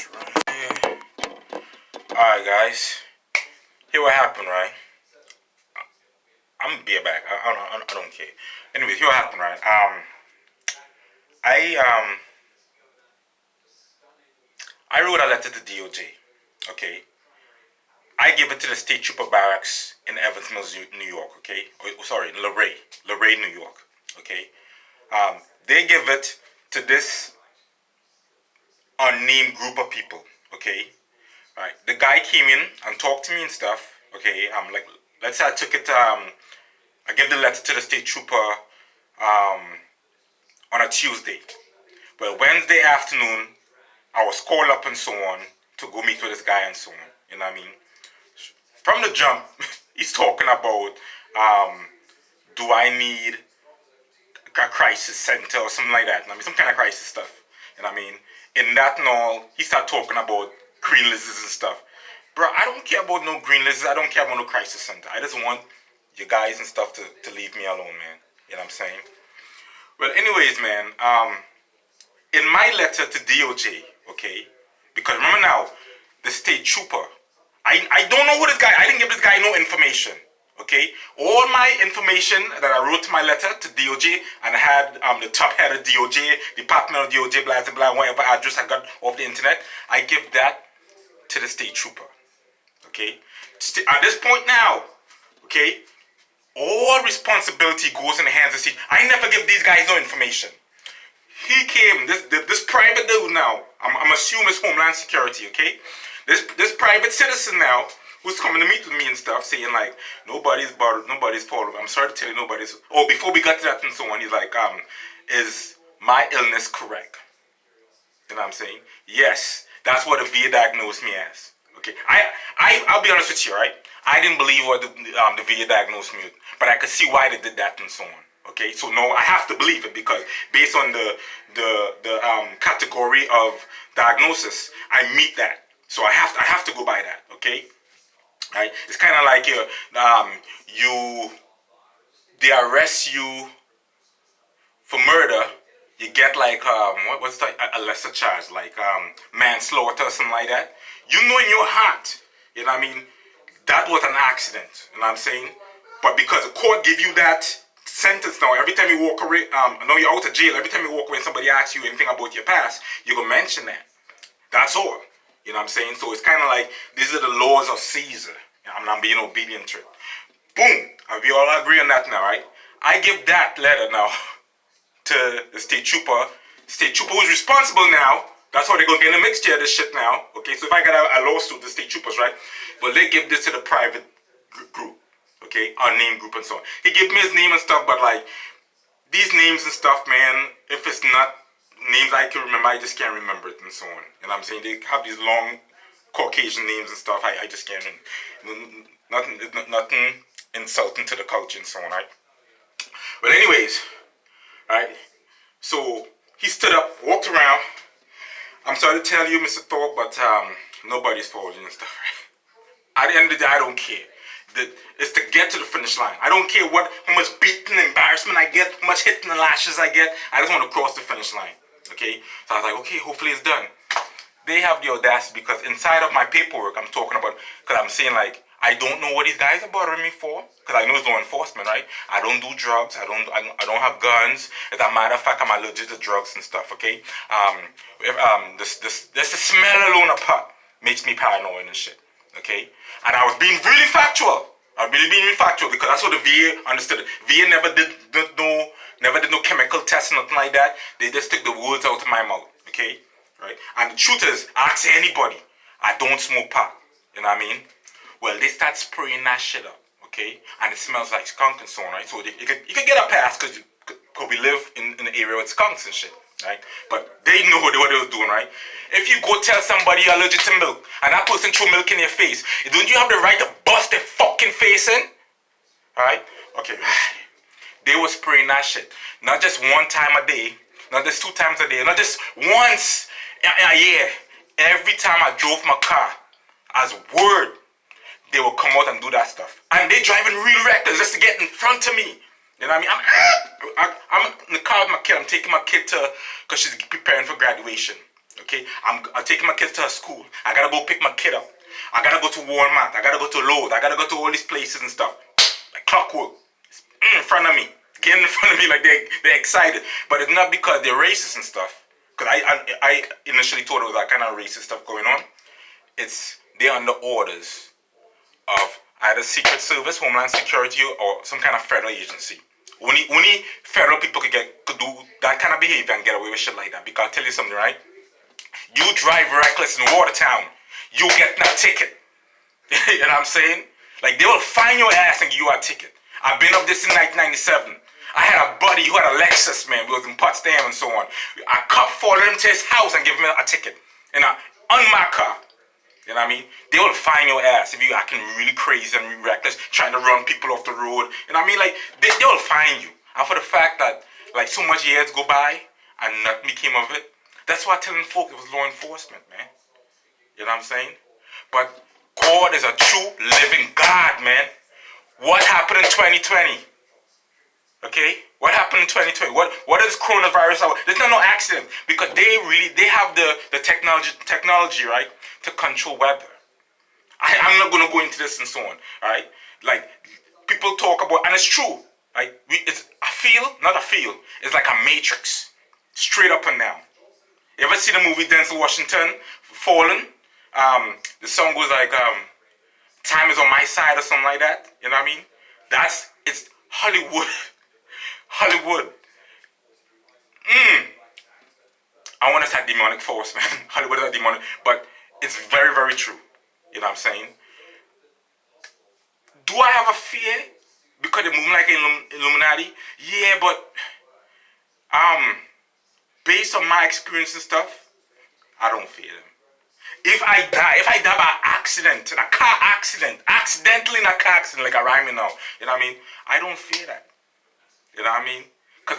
this right here. Alright, guys. Here what happened, right? I'm gonna be back. I don't care. Anyways, here what happened, right? I um I wrote a letter to DOJ. Okay. I gave it to the state trooper barracks in Evans Mills, New York. Okay. Oh, sorry, Luray, New York. Okay. They give it to this unnamed group of people. Okay. Right. The guy came in and talked to me and stuff. Okay. Like, let's say I took it. I gave the letter to the state trooper um, on a Tuesday. Well, Wednesday afternoon, I was called up and so on to go meet with this guy and so on. You know what I mean? From the jump, he's talking about do I need a crisis center or something like that. I mean, some kind of crisis stuff. You know what I mean? In that and all, he started talking about green lizards and stuff. Bro, I don't care about no green lizards. I don't care about no crisis center. I just want you guys and stuff to leave me alone, man. You know what I'm saying? Well, anyways, man, in my letter to DOJ, okay, because remember now, the state trooper, I don't know who this guy, I didn't give this guy no information, okay? All my information that I wrote to my letter to DOJ, and I had the top head of DOJ, Department of DOJ, blah, blah, blah, whatever address I got off the internet, I give that to the state trooper, okay? At this point now, okay, all responsibility goes in the hands of the state. I never give these guys no information. He came, this private dude now, I'm assuming it's Homeland Security, okay? This private citizen now, who's coming to meet with me and stuff, saying like, nobody's fault. I'm sorry to tell you, nobody's. Oh, before we got to that and so on, he's like, is my illness correct? You know what I'm saying? Yes, that's what the VA diagnosed me as. Okay, I'll be honest with you, right? I didn't believe what the VA diagnosed me with, but I could see why they did that and so on. Okay, so no, I have to believe it because based on the category of diagnosis, I meet that. So I have to go by that. Okay, right? It's kind of like they arrest you for murder. You get like what's the, a lesser charge, like manslaughter or something like that. You know in your heart, you know what I mean, that was an accident. You know what I'm saying? But because the court give you that sentence now, every time you walk away, now you're out of jail, every time you walk away and somebody asks you anything about your past, you can mention that. That's all. You know what I'm saying? So it's kind of like, these are the laws of Caesar. I'm not being obedient to it. Boom. We all agree on that now, right? I give that letter now to the state trooper. State trooper who's responsible now. That's how they're going to get in a mixture of this shit now. Okay, so if I got a lawsuit, the state troopers, right? But they give this to the private group. Okay, unnamed group and so on. He gave me his name and stuff, but like, these names and stuff, man, if it's not names I can remember, I just can't remember it and so on. You know what I'm saying? They have these long Caucasian names and stuff. I just can't. Nothing insulting to the culture and so on, right? But anyways, right? So he stood up, walked around. I'm sorry to tell you, Mr. Thorpe, but nobody's falling and stuff, right? At the end of the day, I don't care. It's to get to the finish line. I don't care how much beating and embarrassment I get, how much hitting and lashes I get. I just want to cross the finish line. Okay? So I was like, okay, hopefully it's done. They have the audacity because inside of my paperwork, I'm talking about, because I'm saying like, I don't know what these guys are bothering me for, because I know it's law enforcement, right? I don't do drugs. I don't have guns. As a matter of fact, I'm allergic to drugs and stuff. Okay? The smell alone of pot makes me paranoid and shit. Okay? And I was being really factual. I was really being factual because that's what the VA understood. VA never did no chemical tests, nothing like that. They just took the words out of my mouth. Okay? Right? And the truth is, ask anybody. I don't smoke pot. You know what I mean? Well, they start spraying that shit up. Okay? And it smells like skunk and so on, right? So you could get a pass because we live in an area with skunks and shit. Right? But they know what they were doing, right? If you go tell somebody you're allergic to milk and that person threw milk in your face, don't you have the right to bust their fucking face in? Alright? Okay. They were spraying that shit. Not just one time a day, not just 2 times a day, not just once a year. Every time I drove my car, as word, they would come out and do that stuff. And they driving real reckless just to get in front of me. You know what I mean? I'm in the car with my kid. I'm taking my kid because she's preparing for graduation. Okay, I'm taking my kids to school. I gotta go pick my kid up. I gotta go to Walmart. I gotta go to Lowe's. I gotta go to all these places and stuff. Like clockwork. It's in front of me. Getting in front of me like they're excited. But it's not because they're racist and stuff. Because I initially thought it was that kind of racist stuff going on. It's they're under orders of either Secret Service, Homeland Security, or some kind of federal agency. Only federal people could do that kind of behavior and get away with shit like that. Because I'll tell you something, right? You drive reckless in Watertown, you get that ticket. You know what I'm saying? Like, they will find your ass and give you a ticket. I've been up this in 1997. I had a buddy who had a Lexus, man. We was in Potsdam and so on. A cop followed him to his house and gave him a ticket. And on my car. You know what I mean? They will find your ass if you acting really crazy and really reckless, trying to run people off the road. You know what I mean? Like, they will find you. And for the fact that, like, so much years go by and nothing came of it, that's why I'm telling folk it was law enforcement, man. You know what I'm saying? But God is a true living God, man. What happened in 2020? Okay? What happened in 2020? What is coronavirus? There's no accident because they have the technology, right, to control weather. I'm not gonna go into this and so on, right? Like people talk about, and it's true. Like it's a field, not a field. It's like a matrix, straight up and down. You ever see the movie Denzel Washington, Fallen? The song goes like, "Time is on my side" or something like that. You know what I mean? It's Hollywood. Hollywood. I want to say demonic force, man. Hollywood is a demonic, but it's very, very true. You know what I'm saying? Do I have a fear because they move like Illuminati? Yeah, but based on my experience and stuff, I don't fear them. If I die by accident, in a car accident, accidentally in a car accident, like a rhyming now, you know what I mean? I don't fear that. You know what I mean? Because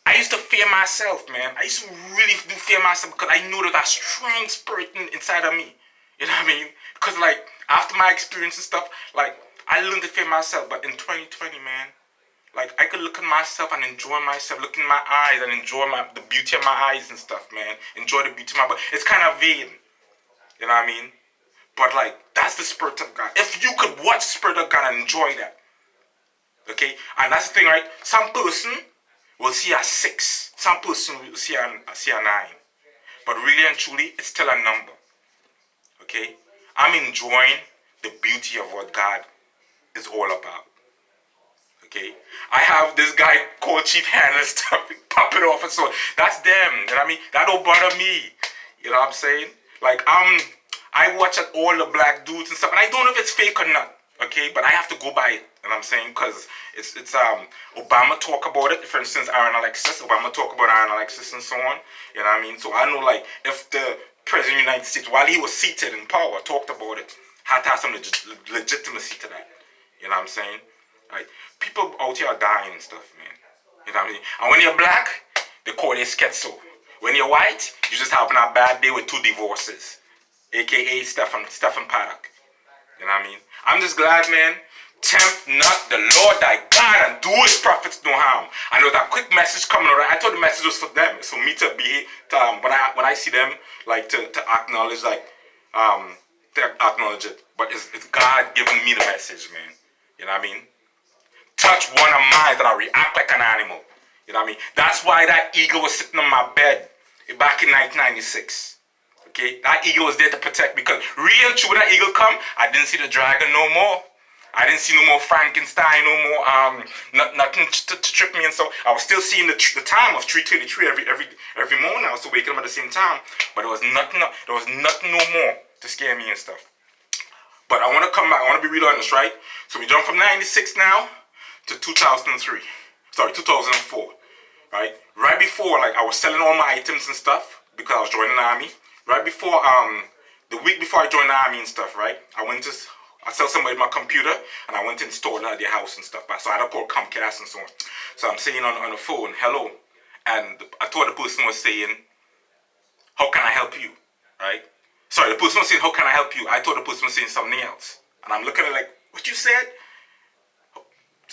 I used to fear myself, man. I used to really do fear myself because I knew that strong spirit inside of me. You know what I mean? Because like after my experience and stuff, like I learned to fear myself. But in 2020, man, like I could look at myself and enjoy myself, look in my eyes and enjoy the beauty of my eyes and stuff, man. Enjoy the beauty of my body. It's kind of vain. You know what I mean? But like that's the spirit of God. If you could watch the spirit of God and enjoy that. Okay? And that's the thing, right? Some person will see a 6. Some person will see a 9. But really and truly, it's still a number. Okay? I'm enjoying the beauty of what God is all about. Okay? I have this guy called Chief Hand and stuff popping off and so on. That's them. You know what I mean? That don't bother me. You know what I'm saying? Like, I watch at all the black dudes and stuff, and I don't know if it's fake or not. Okay? But I have to go by it. You know what I'm saying? Because it's Obama talk about it. For instance, Aaron Alexis. Obama talk about Aaron Alexis and so on. You know what I mean? So I know, like, if the President of the United States, while he was seated in power, talked about it, had to have some legitimacy to that. You know what I'm saying? Like, people out here are dying and stuff, man. You know what I mean? And when you're black, they call you schizo. When you're white, you just having a bad day with 2 divorces. AKA Stephen Paddock. You know what I mean? I'm just glad, man. Tempt not the Lord thy God and do his prophets no harm. And there was a quick message coming around. I thought the message was for them. It's for me to be when I see them, like to acknowledge, like to acknowledge it. But it's God giving me the message, man. You know what I mean? Touch one of mine that I react like an animal. You know what I mean? That's why that eagle was sitting on my bed back in 1996. Okay? That eagle was there to protect me because really and true when that eagle come, I didn't see the dragon no more. I didn't see no more Frankenstein, no more nothing to trip me and so I was still seeing the time of 3:33 every morning. I was still waking up at the same time, but there was nothing no more to scare me and stuff. But I want to come back. I want to be real honest, right? So we jump from 96 now to 2003. Sorry, 2004. Right? Right before, like, I was selling all my items and stuff because I was joining the army. Right before, the week before I joined the army and stuff, right? I sell somebody my computer and I went to install it at their house and stuff. So I had to call Comcast and so on. So I'm saying on the phone, hello. And I thought the person was saying, how can I help you? Right? Sorry, the person was saying, how can I help you? I thought the person was saying something else. And I'm looking at it like, what you said?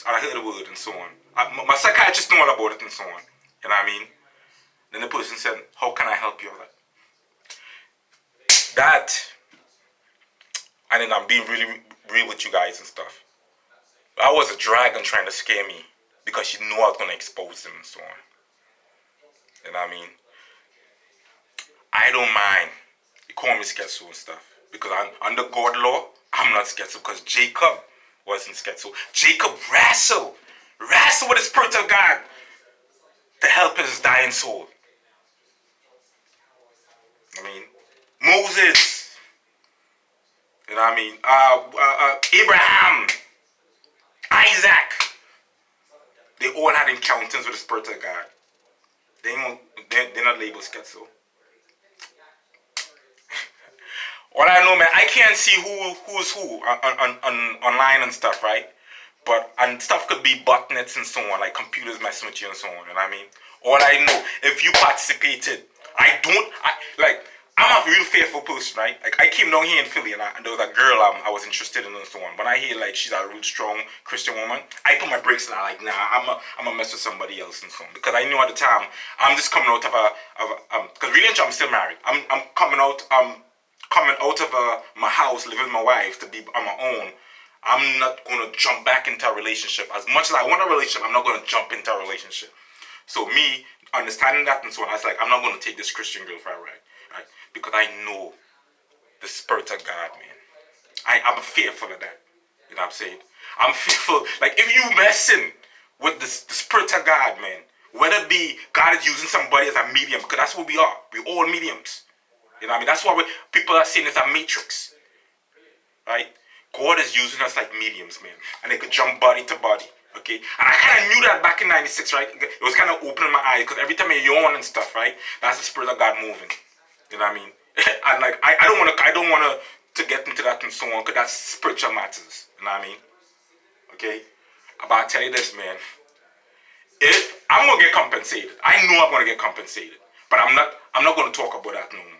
I heard the word and so on. My psychiatrist knew all about it and so on. You know what I mean? Then the person said, how can I help you? I was like, And then I'm being really real with you guys and stuff. I was a dragon trying to scare me because she knew I was going to expose him and so on. You know what I mean? I don't mind. You call me schizo and stuff. Because I'm under God law, I'm not schizo because Jacob wasn't schizo. Jacob wrestled with the Spirit of God to help his dying soul. I mean, Moses, you know what I mean? Abraham, Isaac, they all had encounters with the Spirit of God. They're not labeled schizo. All I know, man, I can't see who's who on online and stuff, right? But and stuff could be botnets and so on, like computers messing with you and so on. You know what I mean? All I know, if you participated, I'm a real faithful person, right? Like I came down here in Philly and there was a girl I was interested in and so on. When I hear like she's a real strong Christian woman, I put my brakes and I'm like, nah, I'm a mess with somebody else and so on. Because I knew at the time I'm just coming out of because really I'm still married. I'm coming out of my house, living with my wife to be on my own. I'm not going to jump back into a relationship. As much as I want a relationship, I'm not going to jump into a relationship. So me, understanding that and so on, I was like, I'm not going to take this Christian girl for a ride. Right? Because I know the Spirit of God, man. I'm fearful of that. You know what I'm saying? I'm fearful. Like, if you messing with the Spirit of God, man, whether it be God is using somebody as a medium, because that's what we are. We're all mediums. You know what I mean? That's why people are saying it's a matrix. Right? God is using us like mediums, man. And they could jump body to body. Okay? And I kind of knew that back in 96, right? It was kind of opening my eyes. Because every time you yawn and stuff, right? That's the Spirit of God moving. You know what I mean? And like, I don't want to get into that and so on. Because that's spiritual matters. You know what I mean? Okay? But I'll tell you this, man. If I'm going to get compensated. I know I'm going to get compensated. But I'm not going to talk about that no more.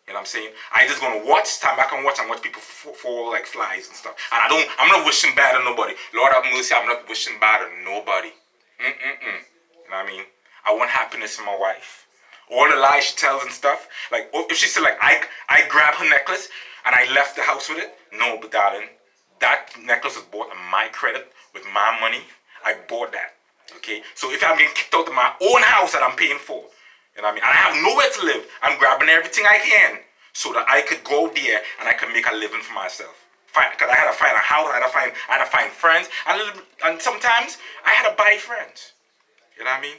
You know what I'm saying? I just gonna stand back and watch people fall like flies and stuff. And I'm not wishing bad on nobody. Lord have mercy, I'm not wishing bad on nobody. You know what I mean? I want happiness for my wife. All the lies she tells and stuff. Like, if she said like, I grabbed her necklace and I left the house with it. No, but darling, that necklace was bought on my credit with my money. I bought that. Okay? So if I'm getting kicked out of my own house that I'm paying for, you know what I mean? And I have nowhere to live. I'm grabbing everything I can so that I could go there and I could make a living for myself. Because I had to find a house, I had to find friends, and sometimes I had to buy friends. You know what I mean?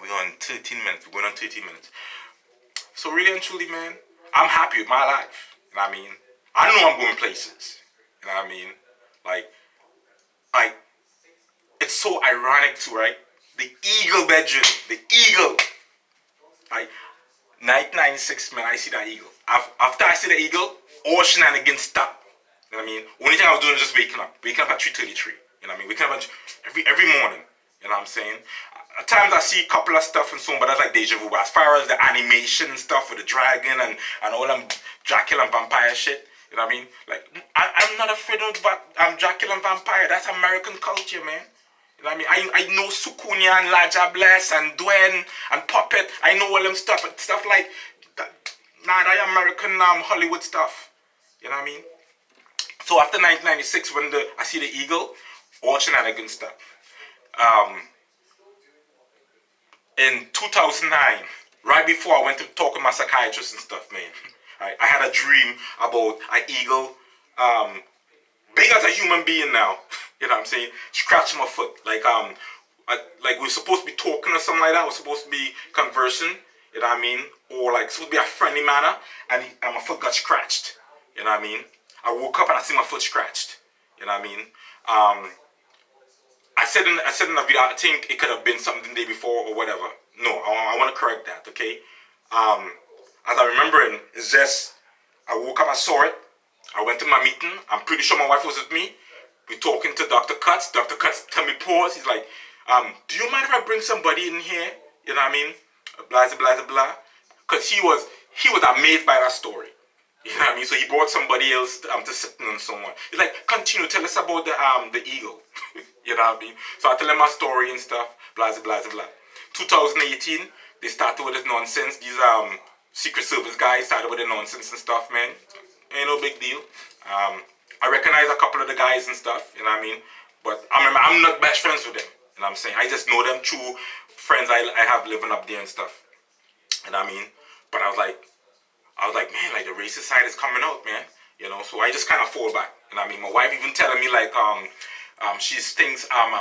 We're on 13 minutes. We're going on 13 minutes. So really and truly, man, I'm happy with my life. You know what I mean? I know I'm going places. You know what I mean? Like, it's so ironic too, right? The eagle bedroom, the eagle. Like, 1996, man, I see that eagle. After I see the eagle, all shenanigans stop. You know what I mean? Only thing I was doing was just waking up. Waking up at 3:33. You know what I mean? Waking up every morning. You know what I'm saying? At times I see a couple of stuff and so on, but that's like deja vu. But as far as the animation and stuff with the dragon and all them Dracula and vampire shit, you know what I mean? Like, I'm not afraid of Dracula and vampire. That's American culture, man. You know what I mean? I know Sukunya and Laja Bless and Dwayne and Puppet. I know all them stuff. Stuff like that. Nah, that American Hollywood stuff. You know what I mean? So after 1996, when I see the eagle, all shenanigans stuff. In 2009, right before I went to talk with my psychiatrist and stuff, man, I had a dream about an eagle, big as a human being now. You know what I'm saying? Scratching my foot. Like we're supposed to be talking or something like that. We're supposed to be conversing. You know what I mean? Or like supposed to be a friendly manner. And my foot got scratched. You know what I mean? I woke up and I see my foot scratched. You know what I mean? I said in the video, I think it could have been something the day before or whatever. No, I want to correct that, okay? As I remember, it's just, I woke up, I saw it. I went to my meeting. I'm pretty sure my wife was with me. We're talking to Dr. Cutts. Dr. Cutts tell me pause. He's like, do you mind if I bring somebody in here? You know what I mean? Blah, blah, blah, blah. Because he was amazed by that story. You know what I mean? So he brought somebody else to sit and so on. He's like, continue, tell us about the eagle. You know what I mean? So I tell him my story and stuff. Blah, blah, blah, blah. 2018, they started with this nonsense. These Secret Service guys started with the nonsense and stuff, man. ain't no big deal. I recognize a couple of the guys and stuff, you know what I mean? But I'm not best friends with them, you know what I'm saying? I just know them through friends I have living up there and stuff, you know what I mean? But I was like, man, like the racist side is coming out, man. You know, so I just kind of fall back. And I mean, my wife even telling me like, she thinks I'm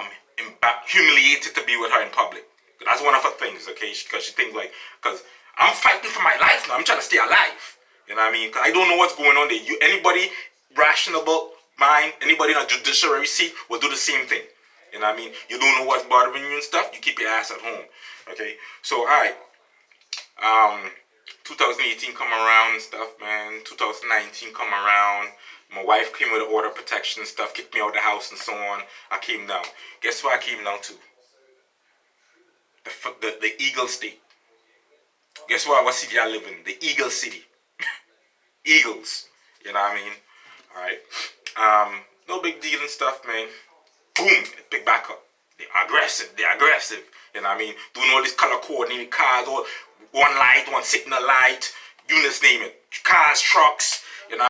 humiliated to be with her in public. That's one of her things, okay? Because she thinks like, because I'm fighting for my life now. I'm trying to stay alive. You know what I mean? Because I don't know what's going on there. Anybody rational mind, anybody in a judiciary seat will do the same thing. You know what I mean? You don't know what's bothering you and stuff. You keep your ass at home. Okay? So, all right. 2018 come around and stuff, man. 2019 come around. My wife came with the order of protection and stuff, kicked me out of the house and so on. I came down. Guess where I came down to? The Eagle State. Guess what city I live in? The Eagle City. Eagles. You know what I mean? Alright. No big deal and stuff, man. Boom! It picked back up. They're aggressive. You know what I mean? Doing all these color coordinated cars, all one light, one signal light, you just name it. Cars, trucks,